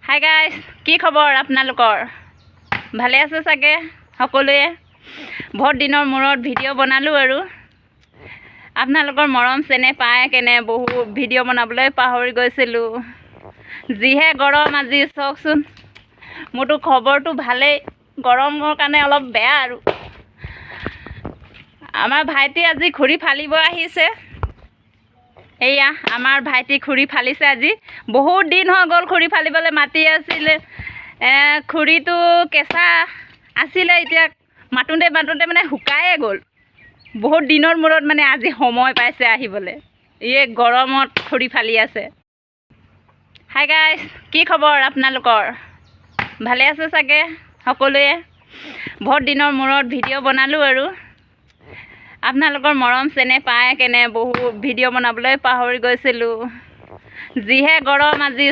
Hi guys, কি খবৰ আপোনালোকৰ? ভালে আছে চাগে সকলোৱে? বহুত দিনৰ মূৰত ভিডিঅ' বনালোঁ আৰু আপোনালোকৰ মৰম চেনেহ পায় কেনে বহু ভিডিঅ' বনাবলৈ পাহৰি গৈছিলোঁ। যিহে গৰম আজি চাওকচোন। মোৰতো খবৰটো ভালেই, গৰমৰ কাৰণে অলপ বেয়া আৰু। আমাৰ ভাইটি আজি খুৰি ফালিব আহিছে। এয়া আমাৰ ভাইটি খুৰি ফালিছে আজি। বহুত দিন হৈ গ'ল খুৰি ফালিবলৈ মাতি আছিলে। খুৰিটো কেঁচা আছিলে, এতিয়া মাতোঁতে মানে শুকায়ে গ'ল। বহুত দিনৰ মূৰত মানে আজি সময় পাইছে আহিবলৈ। এই গৰমত খুৰি ফালি আছে। হাই গাইজ, কি খবৰ আপোনালোকৰ? ভালে আছে চাগে সকলোৱে? বহুত দিনৰ মূৰত ভিডিঅ' বনালোঁ আৰু আপোনালোকৰ মৰম চেনেহ পায় কেনে বহু ভিডিঅ' বনাবলৈ পাহৰি গৈছিলোঁ। যিহে গৰম আজি